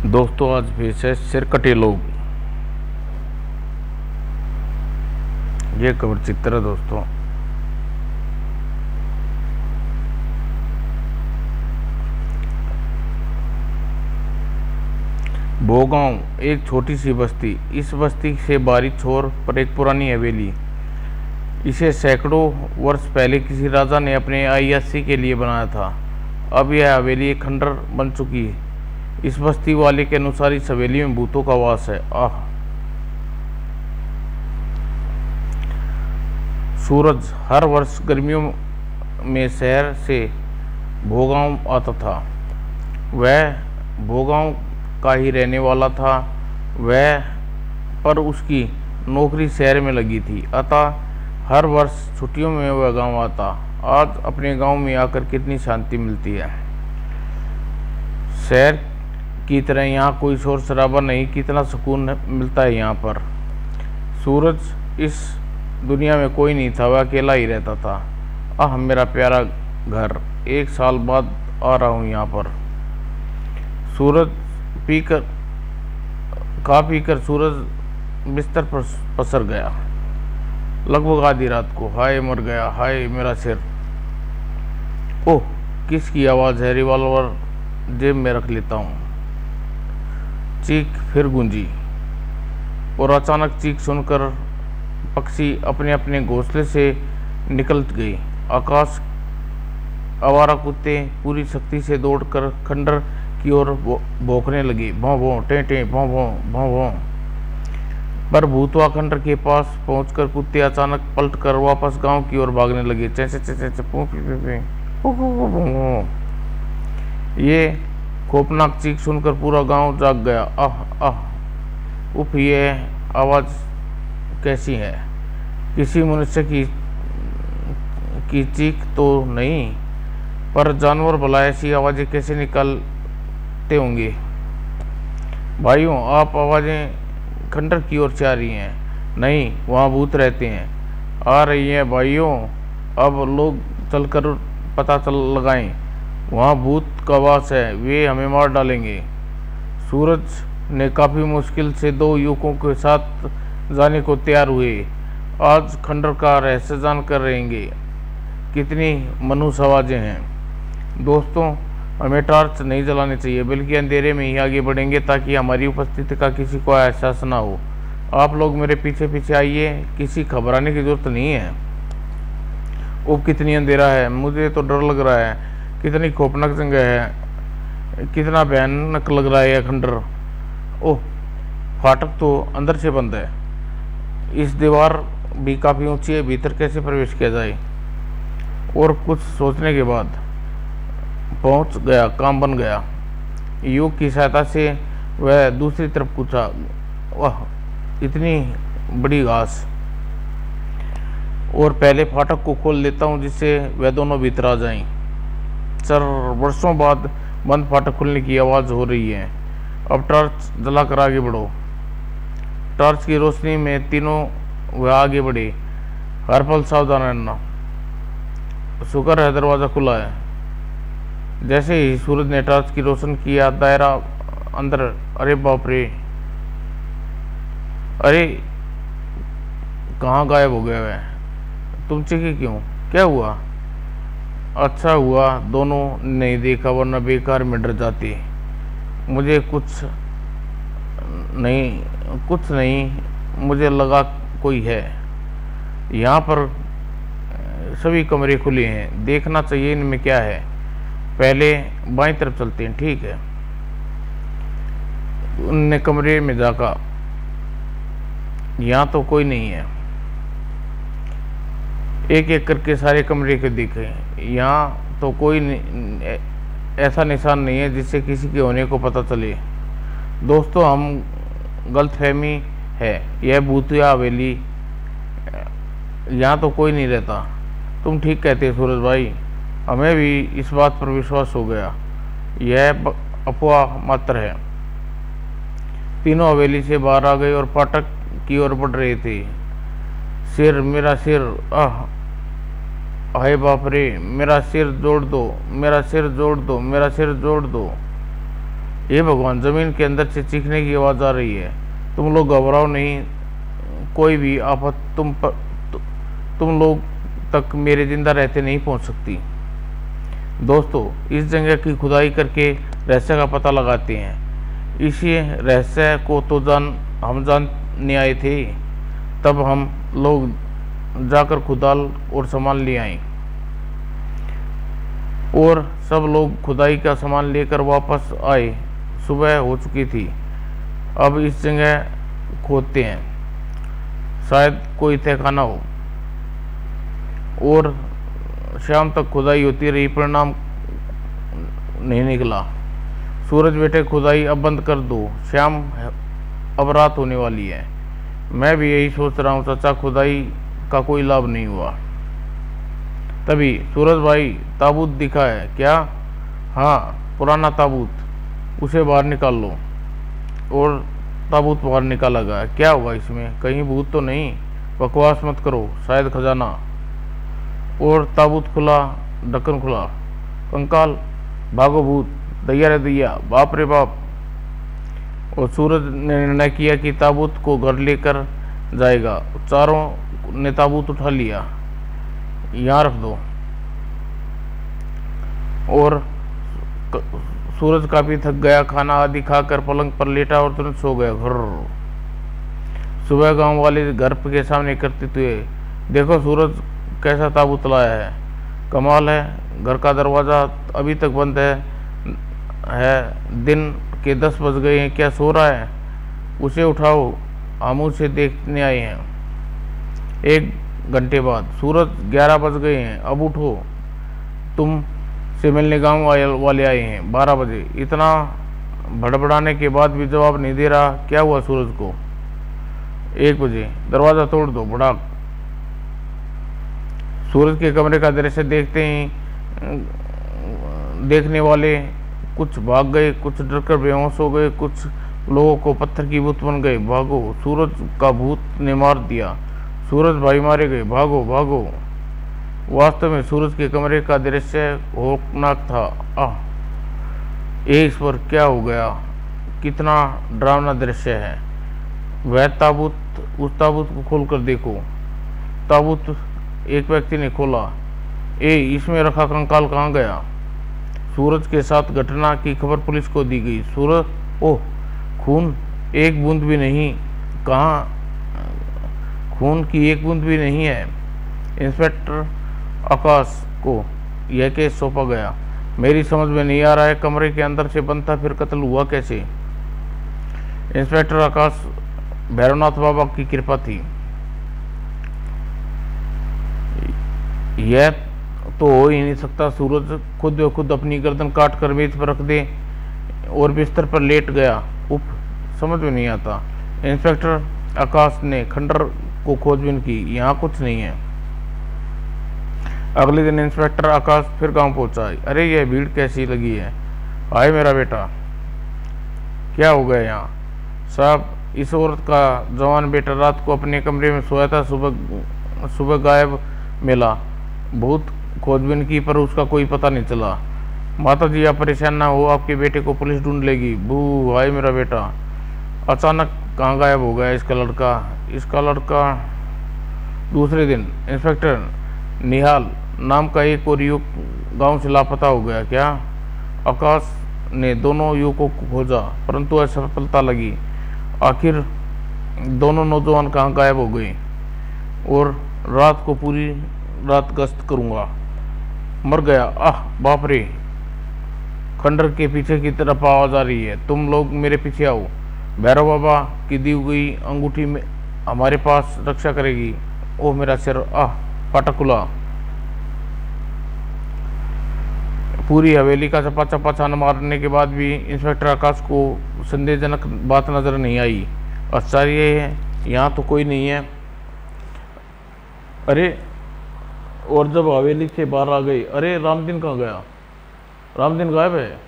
दोस्तों आज फिर से सिरकटे लोग, ये कवर चित्र है दोस्तों। भोगांव एक छोटी सी बस्ती। इस बस्ती से बारी छोर पर एक पुरानी हवेली। इसे सैकड़ों वर्ष पहले किसी राजा ने अपने अय्याशी के लिए बनाया था। अब यह हवेली एक खंडर बन चुकी है। इस बस्ती वाले के अनुसार इस हवेली में भूतों का वास है। सूरज हर वर्ष गर्मियों में शहर से भोगांव आता था। वह भोगांव का ही रहने वाला था। पर उसकी नौकरी शहर में लगी थी, अतः हर वर्ष छुट्टियों में वह गांव आता। आज अपने गांव में आकर कितनी शांति मिलती है। शहर की तरह यहाँ कोई शोर शराबा नहीं। कितना सुकून मिलता है यहाँ पर। सूरज इस दुनिया में कोई नहीं था, वह अकेला ही रहता था। मेरा प्यारा घर, 1 साल बाद आ रहा हूँ यहाँ पर। सूरज खा पीकर सूरज बिस्तर पर पसर गया। लगभग आधी रात को। हाय मर गया, हाय मेरा सिर। ओह, किसकी आवाज़ है? रिवॉल्वर जेब में रख लेता हूँ। चीख फिर गूंजी और अचानक चीख सुनकर पक्षी अपने अपने घोंसले से निकल गई। आकाश आवारा कुत्ते पूरी शक्ति से दौड़कर खंडर की ओर भौंकने लगे। भौं भौं टें टें भौं भौं भौं भौं। पर भूतवा खंडर के पास पहुंचकर कुत्ते अचानक पलटकर वापस गांव की ओर भागने लगे। चे चे चे चे पू पी पी। ये खौफनाक चीख सुनकर पूरा गांव जाग गया। उफ, ये आवाज़ कैसी है? किसी मनुष्य की चीख तो नहीं, पर जानवर भला ऐसी आवाज़ें कैसे निकालते होंगे? भाइयों, आप आवाज़ें खंडर की ओर से आ रही हैं। नहीं, वहाँ भूत रहते हैं। आ रही हैं भाइयों, अब लोग चलकर पता लगाएं। वहाँ भूत का वास है, वे हमें मार डालेंगे। सूरज ने काफ़ी मुश्किल से 2 युवकों के साथ जाने को तैयार हुए। आज खंडर का रहस्य जानकर रहेंगे। कितनी मनुष्य आवाज़ें हैं। दोस्तों, हमें टॉर्च नहीं जलानी चाहिए, बल्कि अंधेरे में ही आगे बढ़ेंगे ताकि हमारी उपस्थिति का किसी को एहसास ना हो। आप लोग मेरे पीछे पीछे आइए, किसी घबराने की जरूरत नहीं है। वो कितनी अंधेरा है, मुझे तो डर लग रहा है। कितनी खौफनाक जगह है, कितना भयानक लग रहा है यह खंडर। ओह, फाटक तो अंदर से बंद है। इस दीवार भी काफ़ी ऊंची है, भीतर कैसे प्रवेश किया जाए? और कुछ सोचने के बाद पहुंच गया, काम बन गया। युग की सहायता से वह दूसरी तरफ कूदा। वाह, इतनी बड़ी घास। और पहले फाटक को खोल देता हूँ जिससे वह दोनों भीतर आ जाएं। सर, वर्षों बाद बंद फाटक खुलने की आवाज़ हो रही है। अब टॉर्च जलाकर आगे बढ़ो। टॉर्च की रोशनी में तीनों वह आगे बढ़े। हर पल सावधान रहना। शुक्र है दरवाज़ा खुला है। जैसे ही सूरज ने टॉर्च की रोशन किया, दायरा अंदर। अरे बाप रे, अरे कहाँ गायब हो गया वह? तुम चीखे क्यों? क्या हुआ? अच्छा हुआ दोनों नहीं देखा, वरना बेकार में डर जाती। मुझे कुछ नहीं, मुझे लगा कोई है। यहाँ पर सभी कमरे खुले हैं, देखना चाहिए इनमें क्या है। पहले बाईं तरफ चलते हैं, ठीक है? उनने कमरे में जाका, यहाँ तो कोई नहीं है। एक एक करके सारे कमरे के देखे, यहाँ तो कोई ऐसा निशान नहीं है जिससे किसी के होने को पता चले। दोस्तों, हम गलतफहमी है, यह भूतिया हवेली, यहाँ तो कोई नहीं रहता। तुम ठीक कहते हो सूरज भाई, हमें भी इस बात पर विश्वास हो गया। यह अफवाह मात्र है। तीनों हवेली से बाहर आ गए और फाटक की ओर बढ़ रहे थे। सिर, मेरा सिर, हाय बाप रे, मेरा सिर जोड़ दो, मेरा सिर जोड़ दो, मेरा सिर जोड़ दो। हे भगवान, जमीन के अंदर से चीखने की आवाज़ आ रही है। तुम लोग घबराओ नहीं, कोई भी आफत तुम लोग तक मेरे जिंदा रहते नहीं पहुंच सकती। दोस्तों, इस जगह की खुदाई करके रहस्य का पता लगाते हैं। इसी रहस्य को तो हम जानने आए थे। तब हम लोग जाकर खुदाल और सामान ले आए और सब लोग खुदाई का सामान लेकर वापस आए। सुबह हो चुकी थी। अब इस जगह खोदते हैं, शायद कोई तहखाना हो। और शाम तक खुदाई होती रही, परिणाम नहीं निकला। सूरज बेटे, खुदाई अब बंद कर दो, शाम अब रात होने वाली है। मैं भी यही सोच रहा हूँ चाचा, खुदाई का कोई लाभ नहीं हुआ। तभी सूरज भाई, ताबूत दिखा है क्या? हाँ, पुराना ताबूत, उसे बाहर निकाल लो। और ताबूत बाहर निकाला गया। क्या होगा इसमें? कहीं भूत तो नहीं? बकवास मत करो, शायद खजाना। और ताबूत खुला, ढक्कन खुला। कंकाल, भागो भूत, दैया रे दैया, बाप रे बाप। और सूरज ने निर्णय किया कि ताबूत को घर लेकर जाएगा। चारों ने ताबूत उठा लिया, यहाँ रख दो। और सूरज काफी थक गया, खाना आदि खाकर पलंग पर लेटा और तुरंत सो गया। घर सुबह गांव वाले घर के सामने एकत्रित हुए। देखो सूरज कैसा ताबूत लाया है, कमाल है। घर का दरवाज़ा अभी तक बंद है। दिन के 10 बज गए हैं, क्या सो रहा है? उसे उठाओ, हम उसे देखने आए हैं। 1 घंटे बाद, सूरज 11 बज गए हैं, अब उठो, तुम से मिलने गांव वाले आए हैं। 12 बजे। इतना भड़बड़ाने के बाद भी जवाब नहीं दे रहा, क्या हुआ सूरज को? 1 बजे, दरवाज़ा तोड़ दो, भड़ाक। सूरज के कमरे का दृश्य देखते ही देखने वाले कुछ भाग गए, कुछ डरकर बेहोश हो गए, कुछ लोगों को पत्थर की भूत बन गए। भागो, सूरज का भूत ने मार दिया, सूरज भाई मारे गए, भागो भागो। वास्तव में सूरज के कमरे का दृश्य खौफनाक था। इस पर क्या हो गया? कितना डरावना दृश्य है। वह ताबूत, उस ताबूत को खोलकर देखो। ताबूत एक व्यक्ति ने खोला। इसमें रखा कंकाल कहाँ गया? सूरज के साथ घटना की खबर पुलिस को दी गई। सूरज, ओह, खून, एक बूंद भी नहीं। कहाँ? खून की एक बूंद भी नहीं है। इंस्पेक्टर आकाश को यह केस सौंपा गया। मेरी समझ में नहीं आ रहा है, कमरे के अंदर से बनता फिर कत्ल हुआ कैसे? इंस्पेक्टर आकाश, भैरवनाथ बाबा की कृपा थी। यह तो हो ही नहीं सकता। सूरज खुद ब खुद अपनी गर्दन काट कर मेज पर रख दे और बिस्तर पर लेट गया। उफ, समझ में नहीं आता। इंस्पेक्टर आकाश ने खंडर को खोजबीन की, यहाँ कुछ नहीं है। अगले दिन इंस्पेक्टर आकाश फिर गांव पहुंचा। अरे यह भीड़ कैसी लगी है? हाय मेरा बेटा, क्या हो गया यहाँ? साहब, इस औरत का जवान बेटा रात को अपने कमरे में सोया था, सुबह गायब मिला। बहुत खोजबीन की पर उसका कोई पता नहीं चला। माता जी, आप परेशान ना हो, आपके बेटे को पुलिस ढूंढ लेगी। बू, हाय मेरा बेटा। अचानक कहाँ गायब हो गया इसका लड़का? दूसरे दिन इंस्पेक्टर निहाल नाम का एक और युवक गांव से लापता हो गया। क्या? आकाश ने दोनों युवकों को खोजा परंतु असफलता लगी। आखिर दोनों नौजवान कहाँ गायब हो गए? और रात को पूरी रात गश्त करूंगा। मर गया। बाप रे। खंडर के पीछे की तरफ आवाज आ रही है। तुम लोग मेरे पीछे आओ। भैरव बाबा की दी हुई अंगूठी में हमारे पास रक्षा करेगी। ओह मेरा सिर। फाटक खुला। पूरी हवेली का चपा चपा छान मारने के बाद भी इंस्पेक्टर आकाश को संदेहजनक बात नजर नहीं आई। आश्चर्य है, यहाँ तो कोई नहीं है। अरे, और जब हवेली से बाहर आ गई, अरे रामदीन कहाँ गया? रामदीन गायब है।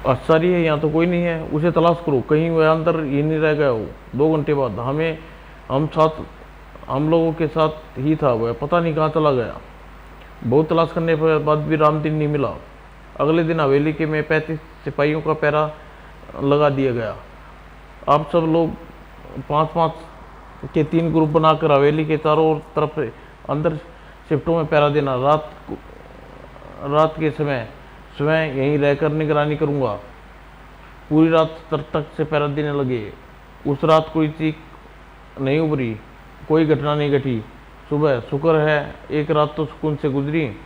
आश्चर्य है, यहाँ तो कोई नहीं है। उसे तलाश करो, कहीं वह अंदर ही नहीं रह गया हो। 2 घंटे बाद हम लोगों के साथ ही था, वह पता नहीं कहाँ चला गया। बहुत तलाश करने के बाद भी रामदीन नहीं मिला। अगले दिन हवेली के में 35 सिपाहियों का पहरा लगा दिया गया। आप सब लोग 5-5 के 3 ग्रुप बनाकर हवेली के चारों तरफ अंदर शिफ्टों में पहरा देना। रात के समय स्वयं यहीं रहकर निगरानी करूंगा। पूरी रात तक से पहरा देने लगे। उस रात कोई चीख नहीं उभरी, कोई घटना नहीं घटी। सुबह शुक्र है एक रात तो सुकून से गुजरी।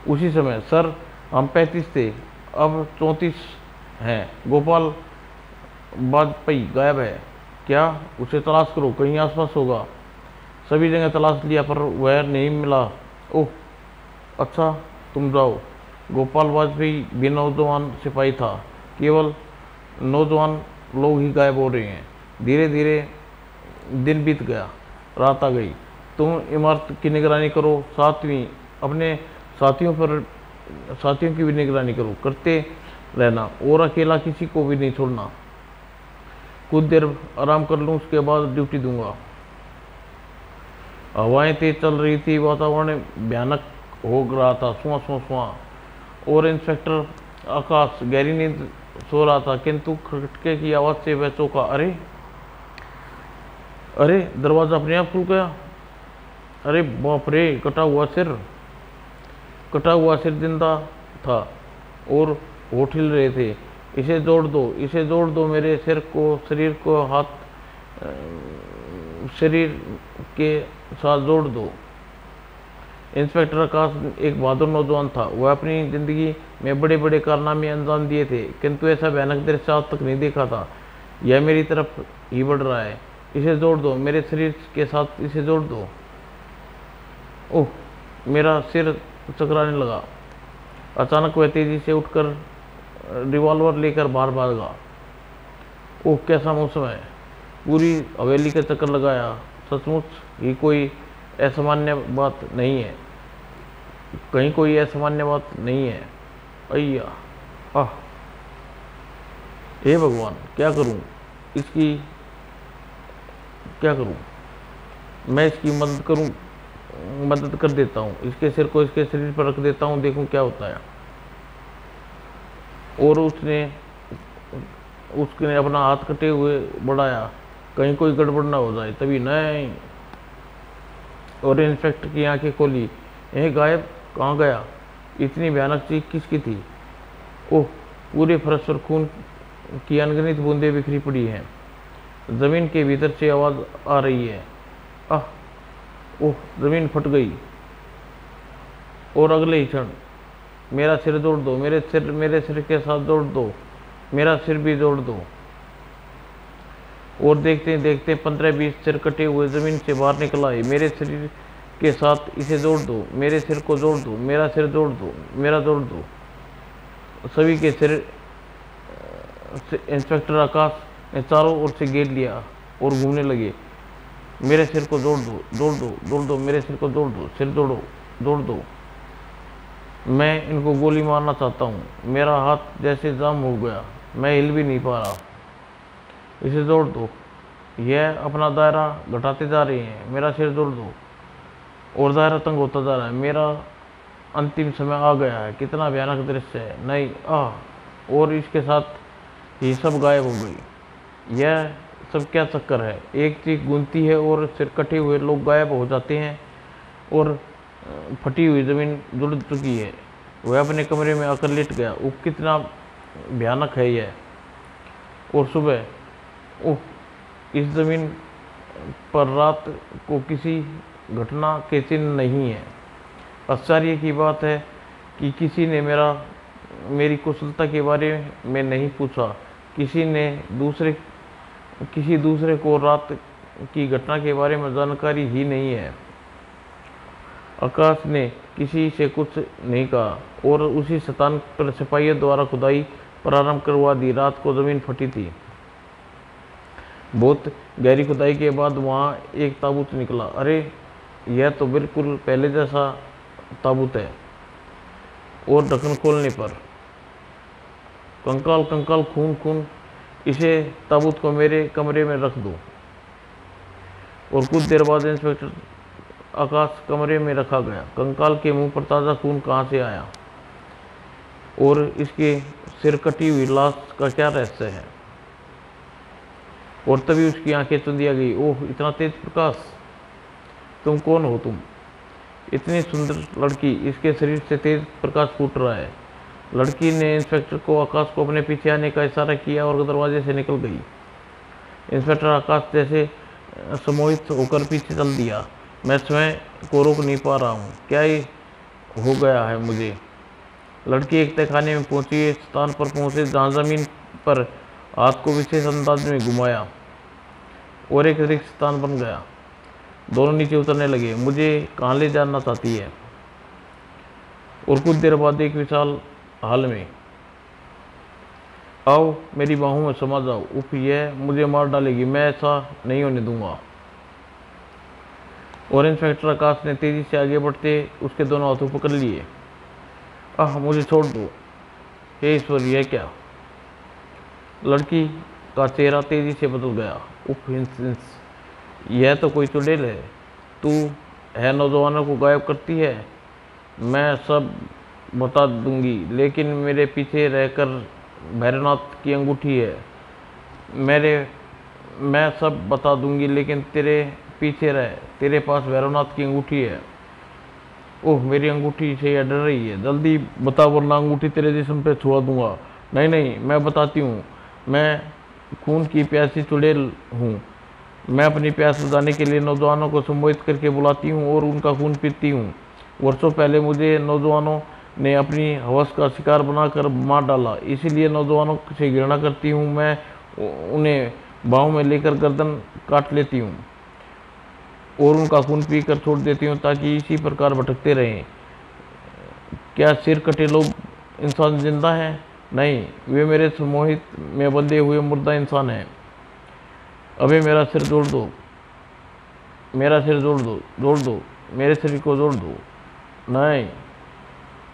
उसी समय सर हम 35 थे, अब 34 हैं। गोपाल वाजपेयी गायब है क्या? उसे तलाश करो, कहीं आसपास होगा। सभी जगह तलाश लिया पर वह नहीं मिला। ओह अच्छा, तुम जाओ। गोपाल वाजपेयी भी नौजवान सिपाही था। केवल नौजवान लोग ही गायब हो रहे हैं। धीरे धीरे दिन बीत गया, रात आ गई। तुम इमारत की निगरानी करो, अपने साथियों की भी निगरानी करो, करते रहना और अकेला किसी को भी नहीं छोड़ना। कुछ देर आराम कर लूँ, उसके बाद ड्यूटी दूंगा। हवाएं तेज चल रही थी, वातावरण भयानक हो रहा था, सुआ सुआ सुआ। और इंस्पेक्टर आकाश गहरी नींद सो रहा था, किंतु खटके की आवाज़ से वह चौंका। अरे दरवाज़ा अपने आप खुल गया। अरे बाप रे, कटा हुआ सिर जिंदा था और होठ हिल रहे थे। इसे जोड़ दो, मेरे शरीर के साथ जोड़ दो। इंस्पेक्टर आकाश एक बहादुर नौजवान था। वह अपनी जिंदगी में बड़े बड़े कारनामे अंजाम दिए थे, किंतु ऐसा भयानक दृश्य आज तक नहीं देखा था। यह मेरी तरफ ही बढ़ रहा है। इसे जोड़ दो, मेरे शरीर के साथ इसे जोड़ दो। ओह, मेरा सिर चकराने लगा। अचानक वह तेजी से उठकर रिवॉल्वर लेकर बाहर भागा। ओह कैसा मौसम है। पूरी हवेली का चक्कर लगाया, सचमुच ही कोई असामान्य बात नहीं है, कहीं कोई असामान्य बात नहीं है। अय्या आह, हे भगवान, क्या करूं? मैं इसकी मदद कर देता हूँ। इसके सिर को इसके शरीर पर रख देता हूँ, देखूं क्या होता है। और उसने अपना हाथ कटे हुए बढ़ाया, कहीं कोई गड़बड़ ना हो जाए। तभी नहीं, और इंस्पेक्टर की आंखें खोली। गायब कहाँ गया? इतनी भयानक चीख किसकी थी? ओह, पूरे फर्श पर खून की अनगिनत बूंदें बिखरी पड़ी हैं। जमीन के भीतर से आवाज आ रही है। ओह, जमीन फट गई। और अगले ही क्षण, मेरा सिर जोड़ दो, मेरे सिर के साथ जोड़ दो, मेरा सिर भी जोड़ दो। और देखते देखते 15-20 सिर कटे हुए जमीन से बाहर निकल आए। मेरे शरीर के साथ इसे जोड़ दो, मेरे सिर को जोड़ दो, मेरा सिर जोड़ दो, मेरा जोड़ दो। सभी के सिर इंस्पेक्टर आकाश ने चारों ओर से घेर लिया और घूमने लगे। मेरे सिर को जोड़ दो, मेरे सिर को जोड़ दो, सिर जोड़ दो। मैं इनको गोली मारना चाहता हूँ। मेरा हाथ जैसे जाम हो गया, मैं हिल भी नहीं पा रहा। इसे जोड़ दो। यह अपना दायरा घटाते जा रहे हैं, मेरा सिर जोड़ दो। और दायरा तंग होता जा रहा है, मेरा अंतिम समय आ गया है। कितना भयानक दृश्य है। नहीं, और इसके साथ ही सब गायब हो गई। यह सब क्या चक्कर है? एक चीख गूंजती है और सिर कटे हुए लोग गायब हो जाते हैं और फटी हुई जमीन जुड़ चुकी है। वह अपने कमरे में आकर लेट गया। कितना भयानक है यह। और सुबह, इस जमीन पर रात को किसी घटना के चिन्ह नहीं है। आश्चर्य की बात है कि किसी ने मेरी कुशलता के बारे में नहीं पूछा। किसी दूसरे को रात की घटना के बारे में जानकारी ही नहीं है। आकाश ने किसी से कुछ नहीं कहा और उसी स्थान पर सिपाहियों द्वारा खुदाई प्रारंभ करवा दी। रात को जमीन फटी थी। बहुत गहरी खुदाई के बाद वहाँ एक ताबूत निकला। अरे, यह तो बिल्कुल पहले जैसा ताबूत है। और ढक्कन खोलने पर कंकाल, खून। इसे ताबूत को मेरे कमरे में रख दो। और कुछ देर बाद इंस्पेक्टर आकाश कमरे में रखा गया। कंकाल के मुंह पर ताज़ा खून कहाँ से आया? और इसके सिर कटी हुई लाश का क्या रहस्य है। और तभी उसकी आंखें चुंदिया गई। ओह, इतना तेज प्रकाश, तुम कौन हो? तुम इतनी सुंदर लड़की, इसके शरीर से तेज प्रकाश फूट रहा है। लड़की ने इंस्पेक्टर को आकाश को अपने पीछे आने का इशारा किया और दरवाजे से निकल गई। इंस्पेक्टर आकाश जैसे सम्मोहित होकर पीछे चल दिया। मैं स्वयं को रोक नहीं पा रहा हूँ, क्या ये हो गया है मुझे। लड़की एक तहखाने में पहुंची। इस स्थान पर पहुंचे जहाँ जमीन पर हाथ को विशेष अंदाज में घुमाया और एक रिक्त स्थान बन गया। दोनों नीचे उतरने लगे। मुझे कहाँ ले जाना चाहती है? और कुछ देर बाद एक विशाल हाल में, आओ मेरी बाहों में समा जाओ। उफ, यह मुझे मार डालेगी, मैं ऐसा नहीं होने दूंगा। और इंस्पेक्टर आकाश ने तेजी से आगे बढ़ते उसके दोनों हाथों पकड़ लिए। आह, मुझे छोड़ दो, हे ईश्वर, यह क्या? लड़की का चेहरा तेजी से बदल गया। उफ, हिंस, यह तो कोई चुड़ैल है। तू है नौजवानों को गायब करती है। मैं सब बता दूंगी, लेकिन मेरे पीछे रहकर भैरवनाथ की अंगूठी है। मैं सब बता दूंगी, लेकिन तेरे पीछे रह, तेरे पास भैरवनाथ की अंगूठी है। ओह, मेरी अंगूठी से यह डर रही है। जल्दी बता, वरना अंगूठी तेरे जिस्म पे छुआ दूंगा। नहीं नहीं, मैं बताती हूँ। मैं खून की प्यासी चुड़ैल हूँ। मैं अपनी प्यास बुझाने के लिए नौजवानों को सम्मोहित करके बुलाती हूँ और उनका खून पीती हूँ। वर्षों पहले मुझे नौजवानों ने अपनी हवस का शिकार बनाकर मार डाला, इसीलिए नौजवानों से घृणा करती हूँ। मैं उन्हें बाहों में लेकर गर्दन काट लेती हूँ और उनका खून पीकर छोड़ देती हूँ, ताकि इसी प्रकार भटकते रहें। क्या सिर कटे लोग इंसान जिंदा हैं? नहीं, वे मेरे सम्मोहित में बंधे हुए मुर्दा इंसान हैं। अबे मेरा सिर जोड़ दो, मेरा सिर जोड़ दो, जोड़ दो, मेरे शरीर को जोड़ दो। नहीं,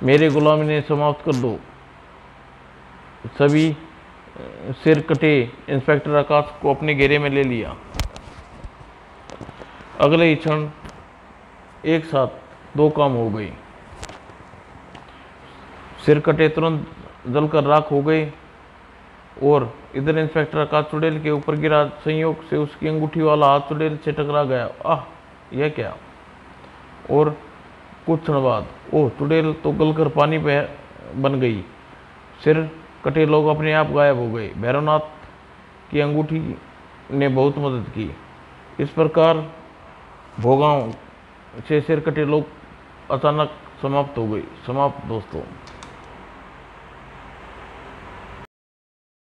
मेरे गुलामी ने समाप्त कर दो। सभी सिर कटे इंस्पेक्टर आकाश को अपने घेरे में ले लिया। अगले ही क्षण एक साथ दो काम हो गए। सिर कटे तुरंत जलकर राख हो गए और इधर इंस्पेक्टर आकाश चुड़ैल के ऊपर गिरा। संयोग से उसकी अंगूठी वाला हाथ चुड़ैल से टकरा गया। आह, यह क्या! और कुछ क्षण बाद, ओह, चुड़ैल तो गलकर पानी बन गई। सिर कटे लोग अपने आप गायब हो गए। भैरवनाथ की अंगूठी ने बहुत मदद की। इस प्रकार भोगांव से सिर कटे लोग अचानक समाप्त हो गई। समाप्त दोस्तों।